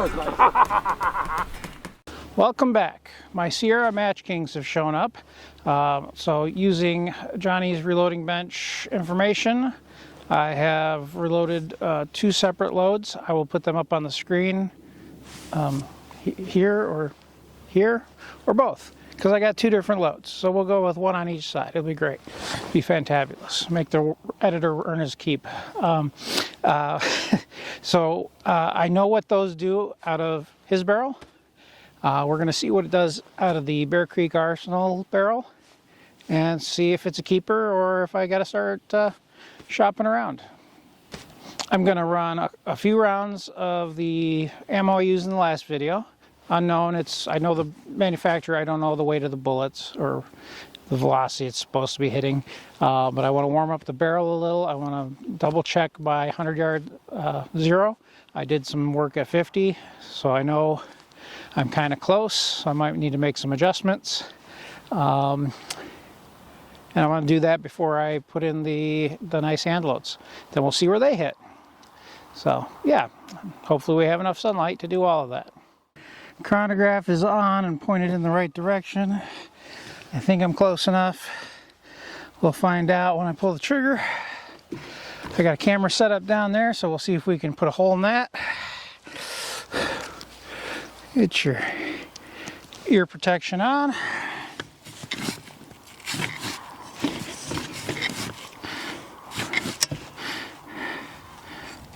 was nice. Welcome back. My Sierra Match Kings have shown up. So using Johnny's reloading bench information, I have reloaded 2 separate loads. I will put them up on the screen here or both, because I got 2 different loads. So we'll go with 1 on each side. It'll be great. Be fantabulous. Make the editor earn his keep. So I know what those do out of his barrel. We're going to see what it does out of the Bear Creek Arsenal barrel and see if it's a keeper or if I got to start shopping around. I'm going to run a few rounds of the ammo I used in the last video. Unknown. I know the manufacturer. I don't know the weight of the bullets or the velocity it's supposed to be hitting. But I want to warm up the barrel a little. I want to double check my 100-yard zero. I did some work at 50, so I know I'm kind of close, so I might need to make some adjustments. And I want to do that before I put in the nice hand loads. Then we'll see where they hit. So yeah, hopefully we have enough sunlight to do all of that. Chronograph is on and pointed in the right direction. I think I'm close enough. We'll find out when I pull the trigger. I got a camera set up down there, so we'll see if we can put a hole in that. Get your ear protection on.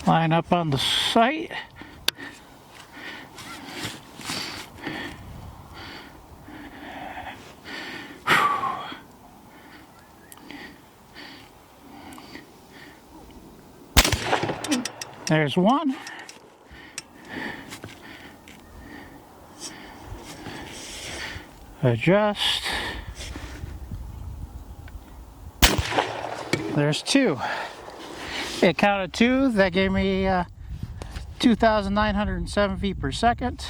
Line up on the sight. There's one. Adjust. There's 2. It counted 2. That gave me 2,907 feet per second.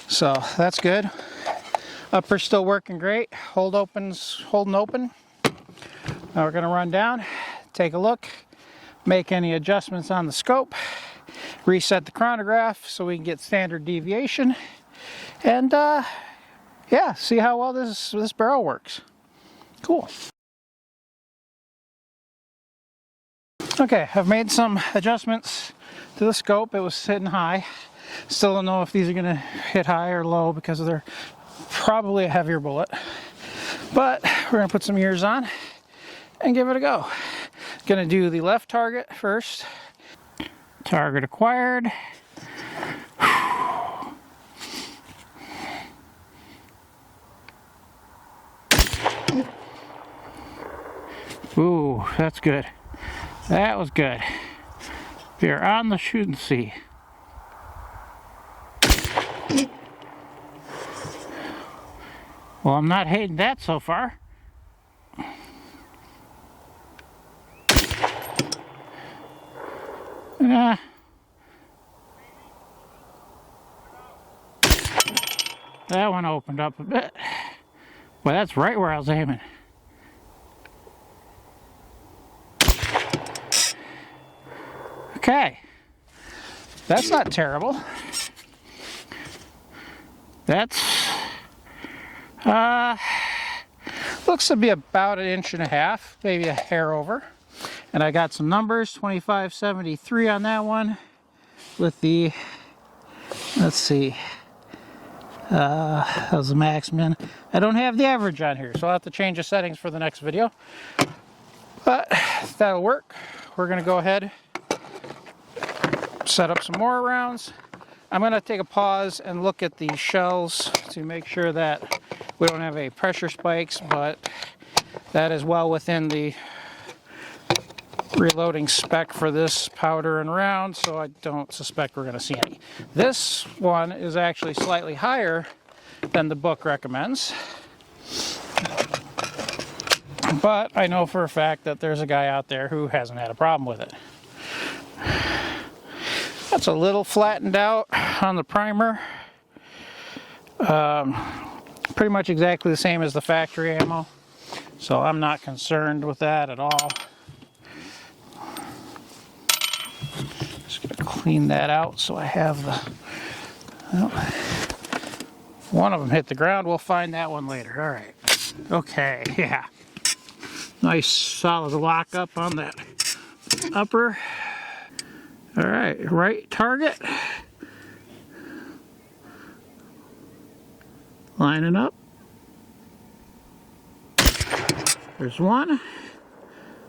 So that's good. Upper's still working great. Holding open. Now we're going to run down, take a look, make any adjustments on the scope, reset the chronograph so we can get standard deviation, and yeah, see how well this barrel works. Cool. Okay, I've made some adjustments to the scope. It was hitting high. Still don't know if these are going to hit high or low because they're probably a heavier bullet. But we're going to put some ears on and give it a go. Going to do the left target first. Target acquired. Ooh, that's good. That was good. They're on the shoot and see. Well, I'm not hating that so far. That one opened up a bit. Well, that's right where I was aiming. Okay, that's not terrible. That's looks to be about 1.5 inches, maybe a hair over. And I got some numbers, 2573 on that one with the, let's see, that was the max min. I don't have the average on here, so I'll have to change the settings for the next video. But that'll work. We're gonna go ahead, set up some more rounds. I'm gonna take a pause and look at the shells to make sure that we don't have any pressure spikes, but that is well within the reloading spec for this powder and round, so I don't suspect we're going to see any. This one is actually slightly higher than the book recommends, but I know for a fact that there's a guy out there who hasn't had a problem with it. That's a little flattened out on the primer. Pretty much exactly the same as the factory ammo, so I'm not concerned with that at all. Just gonna clean that out so I have the, well, one of them hit the ground. We'll find that one later. All right. Okay, yeah. Nice solid lock up on that upper. All right target. Lining up. There's one.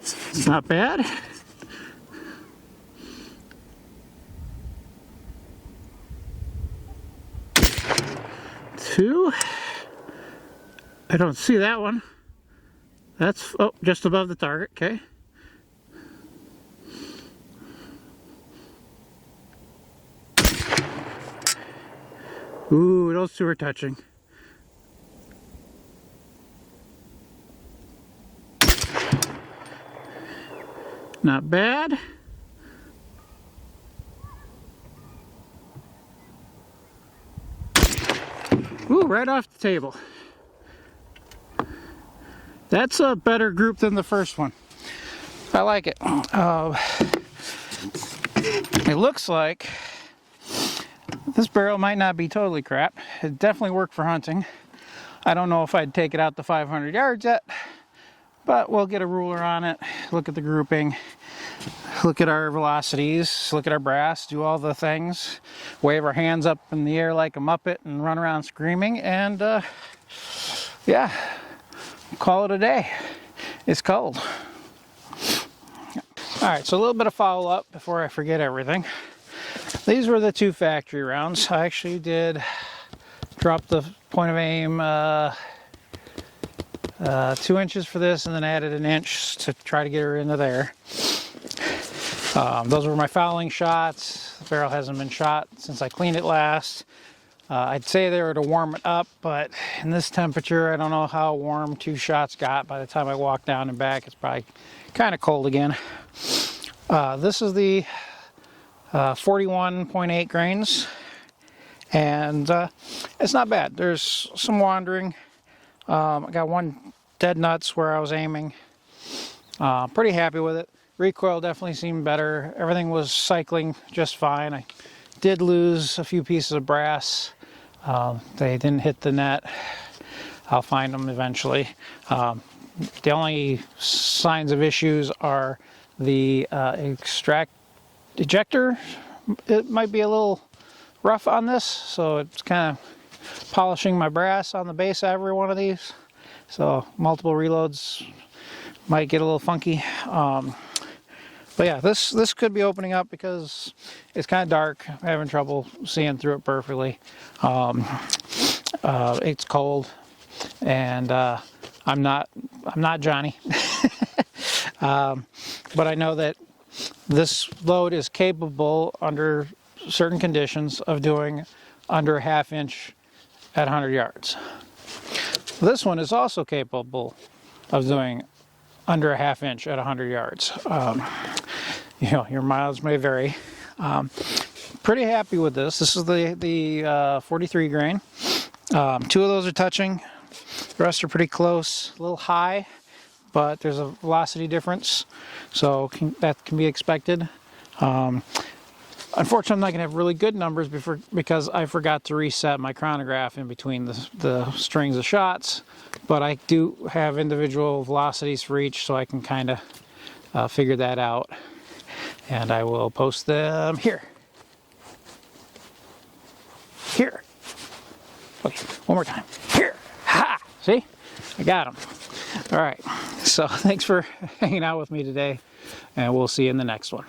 It's not bad. Two. I don't see that one. That's, oh, just above the target, okay. Ooh, those two are touching. Not bad. Ooh, right off the table. That's a better group than the first one. I like it. It looks like this barrel might not be totally crap. It definitely worked for hunting. I don't know if I'd take it out to 500 yards yet, but we'll get a ruler on it, look at the grouping, look at our velocities, look at our brass, do all the things, wave our hands up in the air like a Muppet and run around screaming, and yeah, call it a day. It's cold. All right, so a little bit of follow-up before I forget everything. These were the 2 factory rounds. I actually did drop the point of aim 2 inches for this, and then added an inch to try to get her into there. Those were my fouling shots. The barrel hasn't been shot since I cleaned it last. I'd say they were to warm it up, but in this temperature, I don't know how warm 2 shots got. By the time I walk down and back, it's probably kind of cold again. This is the 41.8 grains, and it's not bad. There's some wandering. I got one dead nuts where I was aiming. Pretty happy with it. Recoil definitely seemed better. Everything was cycling just fine. I did lose a few pieces of brass. They didn't hit the net. I'll find them eventually. The only signs of issues are the ejector. It might be a little rough on this, so it's kind of polishing my brass on the base of every one of these. So multiple reloads might get a little funky. But yeah, this could be opening up because it's kind of dark. I'm having trouble seeing through it perfectly. It's cold, and I'm not Johnny. But I know that this load is capable under certain conditions of doing under a ½ inch at 100 yards. This one is also capable of doing under a ½ inch at 100 yards. You know, your mileage may vary. Pretty happy with this. This is the 43 grain. 2 of those are touching. The rest are pretty close, a little high, but there's a velocity difference, so that can be expected. Unfortunately, I'm not going to have really good numbers because I forgot to reset my chronograph in between the strings of shots, but I do have individual velocities for each, so I can kind of figure that out, and I will post them here. Here. Okay, one more time. Here. Ha! See? I got them. All right. So thanks for hanging out with me today, and we'll see you in the next one.